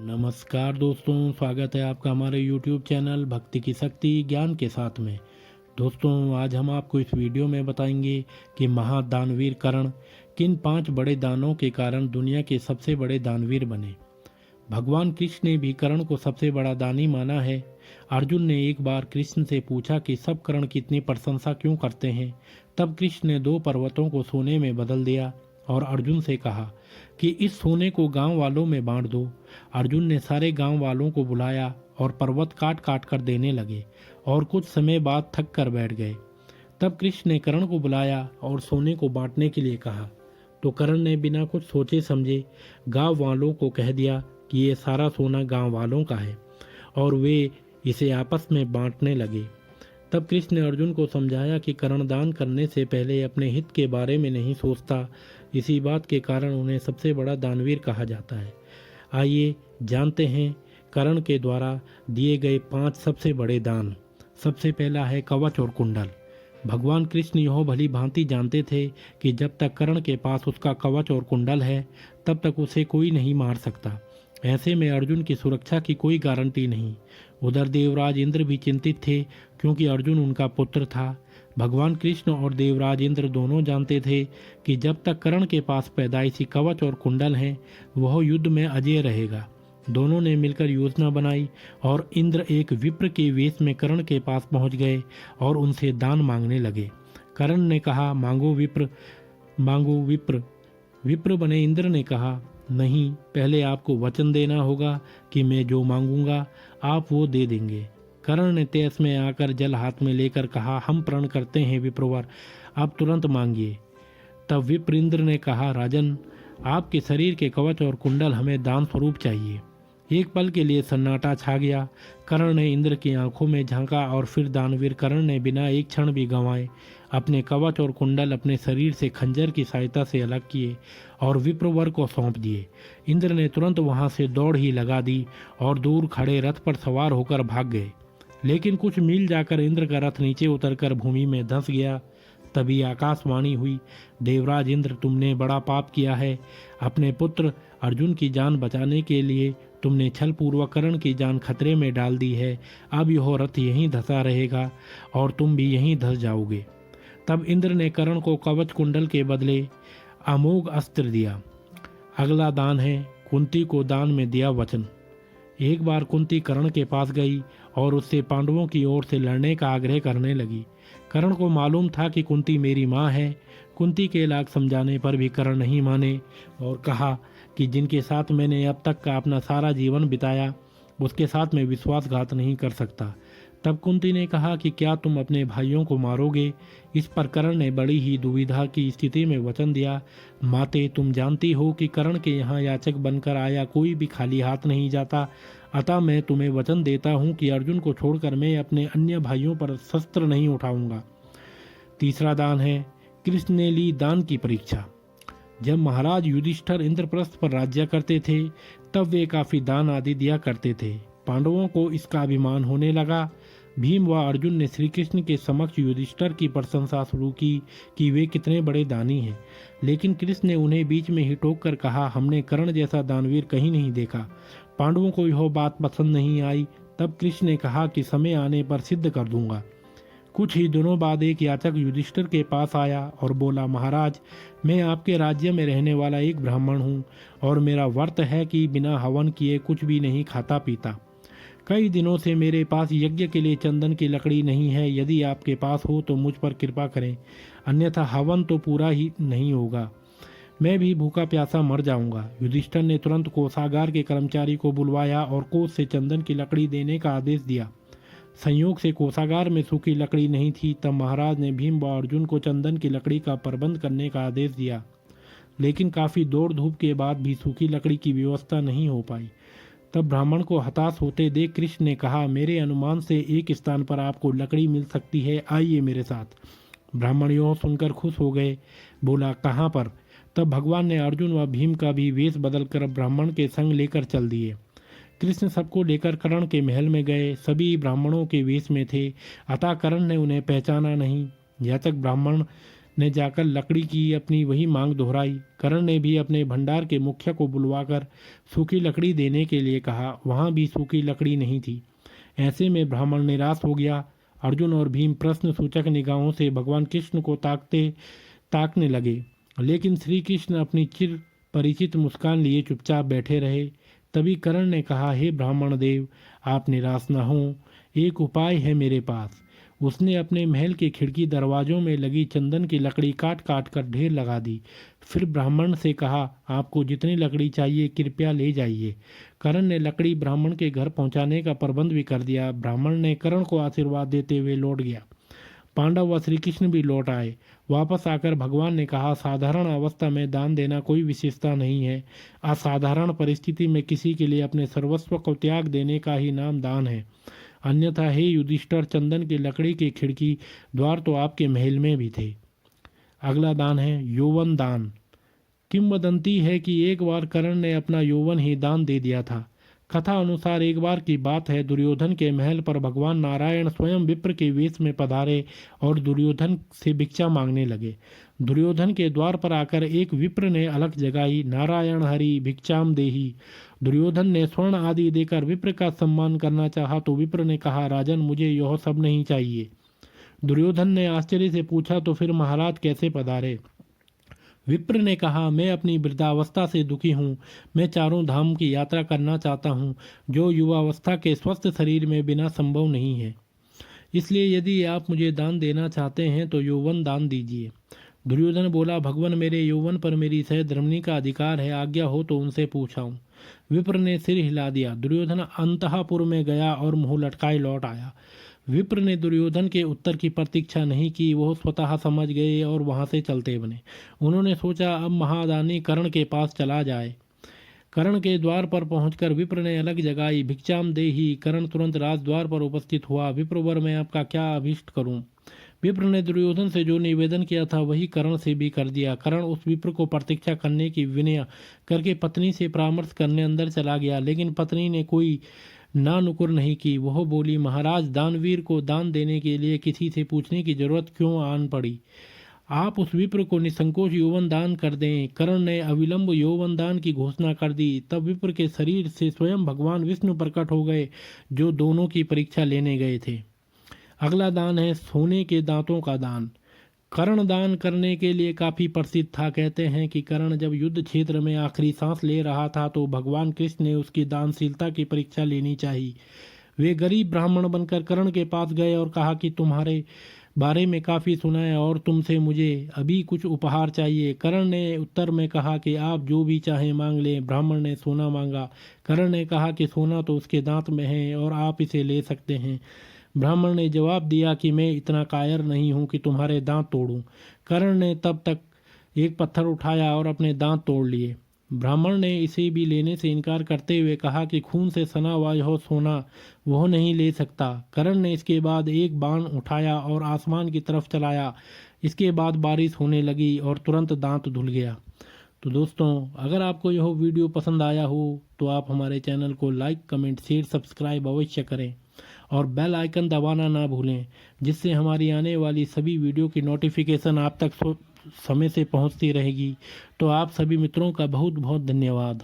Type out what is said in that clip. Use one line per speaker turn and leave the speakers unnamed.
नमस्कार दोस्तों, स्वागत है आपका हमारे YouTube चैनल भक्ति की शक्ति ज्ञान के साथ में। दोस्तों, आज हम आपको इस वीडियो में बताएंगे कि महादानवीर कर्ण किन 5 बड़े दानों के कारण दुनिया के सबसे बड़े दानवीर बने। भगवान कृष्ण ने भी कर्ण को सबसे बड़ा दानी माना है। अर्जुन ने एक बार कृष्ण से पूछा कि सब कर्ण की इतनी प्रशंसा क्यों करते हैं। तब कृष्ण ने 2 पर्वतों को सोने में बदल दिया और अर्जुन से कहा कि इस सोने को गांव वालों में बांट दो। अर्जुन ने सारे गांव वालों को बुलाया और पर्वत काट काट कर देने लगे और कुछ समय बाद थक कर बैठ गए। तब कृष्ण ने कर्ण को बुलाया और सोने को बांटने के लिए कहा, तो कर्ण ने बिना कुछ सोचे समझे गांव वालों को कह दिया कि ये सारा सोना गांव वालों का है और वे इसे आपस में बांटने लगे। तब कृष्ण ने अर्जुन को समझाया कि कर्ण दान करने से पहले अपने हित के बारे में नहीं सोचता। इसी बात के कारण उन्हें सबसे बड़ा दानवीर कहा जाता है। आइए जानते हैं कर्ण के द्वारा दिए गए 5 सबसे बड़े दान। सबसे पहला है कवच और कुंडल। भगवान कृष्ण यह भली भांति जानते थे कि जब तक कर्ण के पास उसका कवच और कुंडल है तब तक उसे कोई नहीं मार सकता। ऐसे में अर्जुन की सुरक्षा की कोई गारंटी नहीं। उधर देवराज इंद्र भी चिंतित थे क्योंकि अर्जुन उनका पुत्र था। भगवान कृष्ण और देवराज इंद्र दोनों जानते थे कि जब तक कर्ण के पास पैदाइशी कवच और कुंडल हैं वह युद्ध में अजेय रहेगा। दोनों ने मिलकर योजना बनाई और इंद्र एक विप्र के वेश में कर्ण के पास पहुंच गए और उनसे दान मांगने लगे। कर्ण ने कहा, मांगो विप्र, मांगो विप्र। विप्र बने इंद्र ने कहा, नहीं, पहले आपको वचन देना होगा कि मैं जो मांगूंगा आप वो दे देंगे। कर्ण ने तेज में आकर जल हाथ में लेकर कहा, हम प्रण करते हैं विप्रवर, आप तुरंत मांगिए। तब विप्र इंद्र ने कहा, राजन, आपके शरीर के कवच और कुंडल हमें दान स्वरूप चाहिए। एक पल के लिए सन्नाटा छा गया। कर्ण ने इंद्र की आंखों में झांका और फिर दानवीर कर्ण ने बिना एक क्षण भी गंवाए अपने कवच और कुंडल अपने शरीर से खंजर की सहायता से अलग किए और विप्रवर को सौंप दिए। इंद्र ने तुरंत वहां से दौड़ ही लगा दी और दूर खड़े रथ पर सवार होकर भाग गए। लेकिन कुछ मील जाकर इंद्र का रथ नीचे उतरकर भूमि में धंस गया। तभी आकाशवाणी हुई, देवराज इंद्र, तुमने बड़ा पाप किया है। अपने पुत्र अर्जुन की जान बचाने के लिए तुमने छल पूर्वक कर्ण की जान खतरे में डाल दी है। अब यह रथ यहीं धंसा रहेगा और तुम भी यहीं धंस जाओगे। तब इंद्र ने कर्ण को कवच कुंडल के बदले अमोघ अस्त्र दिया। अगला दान है कुंती को दान में दिया वचन। एक बार कुंती कर्ण के पास गई और उससे पांडवों की ओर से लड़ने का आग्रह करने लगी। कर्ण को मालूम था कि कुंती मेरी माँ है। कुंती के लाख समझाने पर भी कर्ण नहीं माने और कहा कि जिनके साथ मैंने अब तक का अपना सारा जीवन बिताया उसके साथ मैं विश्वासघात नहीं कर सकता। तब कुंती ने कहा कि क्या तुम अपने भाइयों को मारोगे। इस पर कर्ण ने बड़ी ही दुविधा की स्थिति में वचन दिया, माते, तुम जानती हो कि कर्ण के यहाँ याचक बनकर आया कोई भी खाली हाथ नहीं जाता। अतः मैं तुम्हें वचन देता हूँ कि अर्जुन को छोड़कर मैं अपने अन्य भाइयों पर शस्त्र नहीं उठाऊंगा। तीसरा दान है कृष्ण ने ली दान की परीक्षा। जब महाराज युधिष्ठिर इंद्रप्रस्थ पर राज्य करते थे तब वे काफी दान आदि दिया करते थे। पांडवों को इसका अभिमान होने लगा। भीम व अर्जुन ने श्री कृष्ण के समक्ष युधिष्ठिर की प्रशंसा शुरू की कि वे कितने बड़े दानी हैं। लेकिन कृष्ण ने उन्हें बीच में ही टोक कर कहा, हमने कर्ण जैसा दानवीर कहीं नहीं देखा। पांडवों को यह बात पसंद नहीं आई। तब कृष्ण ने कहा कि समय आने पर सिद्ध कर दूंगा। कुछ ही दिनों बाद एक याचक युधिष्ठिर के पास आया और बोला, महाराज, मैं आपके राज्य में रहने वाला एक ब्राह्मण हूँ और मेरा व्रत है कि बिना हवन किए कुछ भी नहीं खाता पीता। कई दिनों से मेरे पास यज्ञ के लिए चंदन की लकड़ी नहीं है। यदि आपके पास हो तो मुझ पर कृपा करें, अन्यथा हवन तो पूरा ही नहीं होगा। मैं भी भूखा प्यासा मर जाऊंगा। युधिष्ठिर ने तुरंत कोषागार के कर्मचारी को बुलवाया और कोष से चंदन की लकड़ी देने का आदेश दिया। संयोग से कोषागार में सूखी लकड़ी नहीं थी। तब महाराज ने भीम व अर्जुन को चंदन की लकड़ी का प्रबंध करने का आदेश दिया। लेकिन काफी दौड़ धूप के बाद भी सूखी लकड़ी की व्यवस्था नहीं हो पाई। तब ब्राह्मण को हताश होते देख कृष्ण ने कहा, मेरे अनुमान से एक स्थान पर आपको लकड़ी मिल सकती है, आइए मेरे साथ। ब्राह्मण यह सुनकर खुश हो गए। बोला, कहाँ पर। तब भगवान ने अर्जुन व भीम का भी वेश बदलकर ब्राह्मण के संग लेकर चल दिए। कृष्ण सबको लेकर कर्ण के महल में गए। सभी ब्राह्मणों के वेश में थे, अतः कर्ण ने उन्हें पहचाना नहीं। याचक ब्राह्मण ने जाकर लकड़ी की अपनी वही मांग दोहराई। करण ने भी अपने भंडार के मुखिया को बुलवाकर सूखी लकड़ी देने के लिए कहा। वहाँ भी सूखी लकड़ी नहीं थी। ऐसे में ब्राह्मण निराश हो गया। अर्जुन और भीम प्रश्न सूचक निगाहों से भगवान कृष्ण को ताकने लगे, लेकिन श्री कृष्ण अपनी चिर परिचित मुस्कान लिए चुपचाप बैठे रहे। तभी करण ने कहा, हे ब्राह्मण देव, आप निराश न हो, एक उपाय है मेरे पास। उसने अपने महल के खिड़की दरवाजों में लगी चंदन की लकड़ी काट काट कर ढेर लगा दी। फिर ब्राह्मण से कहा, आपको जितनी लकड़ी चाहिए कृपया ले जाइए। करण ने लकड़ी ब्राह्मण के घर पहुंचाने का प्रबंध भी कर दिया। ब्राह्मण ने करण को आशीर्वाद देते हुए लौट गया। पांडव व श्री कृष्ण भी लौट आए। वापस आकर भगवान ने कहा, साधारण अवस्था में दान देना कोई विशेषता नहीं है। असाधारण परिस्थिति में किसी के लिए अपने सर्वस्व को त्याग देने का ही नाम दान है। अन्यथा हे युधिष्ठिर, चंदन की लकड़ी के खिड़की द्वार तो आपके महल में भी थे। अगला दान है यौवन दान। किंवदंती है कि एक बार कर्ण ने अपना यौवन ही दान दे दिया था। कथा अनुसार एक बार की बात है, दुर्योधन के महल पर भगवान नारायण स्वयं विप्र के वेश में पधारे और दुर्योधन से भिक्षा मांगने लगे। दुर्योधन के द्वार पर आकर एक विप्र ने अलख जगाई, नारायण हरि भिक्षाम देहि। दुर्योधन ने स्वर्ण आदि देकर विप्र का सम्मान करना चाहा तो विप्र ने कहा, राजन मुझे यह सब नहीं चाहिए। दुर्योधन ने आश्चर्य से पूछा, तो फिर महाराज कैसे पधारे? विप्र ने कहा, मैं अपनी वृद्धावस्था से दुखी हूँ। मैं चारों धाम की यात्रा करना चाहता हूँ, जो युवावस्था के स्वस्थ शरीर में बिना संभव नहीं है। इसलिए यदि आप मुझे दान देना चाहते हैं तो यौवन दान दीजिए। दुर्योधन बोला, भगवान मेरे यौवन पर मेरी सहधर्मिणी का अधिकार है, आज्ञा हो तो उनसे पूछाऊं। विप्र ने सिर हिला दिया। दुर्योधन अंतःपुर में गया और मुंह लटकाए लौट आया। विप्र ने दुर्योधन के उत्तर की प्रतीक्षा नहीं की, वह स्वतः समझ गए और वहां से चलते बने। उन्होंने सोचा अब महादानी कर्ण के पास चला जाए। कर्ण के द्वार पर पहुंचकर विप्र ने अलग जगाई, भिक्षाम देहि। कर्ण तुरंत राजद्वार पर उपस्थित हुआ। विप्रवर मैं आपका क्या अभिष्ट करूं? विप्र ने दुर्योधन से जो निवेदन किया था वही कर्ण से भी कर दिया। कर्ण उस विप्र को प्रतीक्षा करने की विनय करके पत्नी से परामर्श करने अंदर चला गया, लेकिन पत्नी ने कोई ना नुकुर नहीं की। वह बोली, महाराज दानवीर को दान देने के लिए किसी से पूछने की जरूरत क्यों आन पड़ी? आप उस विप्र को निसंकोच यौवन दान कर दें। कर्ण ने अविलंब यौवन दान की घोषणा कर दी। तब विप्र के शरीर से स्वयं भगवान विष्णु प्रकट हो गए, जो दोनों की परीक्षा लेने गए थे। अगला दान है सोने के दांतों का दान। कर्ण दान करने के लिए काफी प्रसिद्ध था। कहते हैं कि कर्ण जब युद्ध क्षेत्र में आखिरी सांस ले रहा था तो भगवान कृष्ण ने उसकी दानशीलता की परीक्षा लेनी चाहिए। वे गरीब ब्राह्मण बनकर कर्ण के पास गए और कहा कि तुम्हारे बारे में काफ़ी सुना है और तुमसे मुझे अभी कुछ उपहार चाहिए। कर्ण ने उत्तर में कहा कि आप जो भी चाहें मांग लें। ब्राह्मण ने सोना मांगा। कर्ण ने कहा कि सोना तो उसके दांत में है और आप इसे ले सकते हैं। ब्राह्मण ने जवाब दिया कि मैं इतना कायर नहीं हूँ कि तुम्हारे दांत तोड़ूं। कर्ण ने तब तक एक पत्थर उठाया और अपने दांत तोड़ लिए। ब्राह्मण ने इसे भी लेने से इनकार करते हुए कहा कि खून से सना हुआ यह सोना वह नहीं ले सकता। कर्ण ने इसके बाद एक बाण उठाया और आसमान की तरफ चलाया। इसके बाद बारिश होने लगी और तुरंत दांत धुल गया। तो दोस्तों, अगर आपको यह वीडियो पसंद आया हो तो आप हमारे चैनल को लाइक, कमेंट, शेयर, सब्सक्राइब अवश्य करें और बेल आइकन दबाना ना भूलें, जिससे हमारी आने वाली सभी वीडियो की नोटिफिकेशन आप तक समय से पहुंचती रहेगी। तो आप सभी मित्रों का बहुत बहुत धन्यवाद।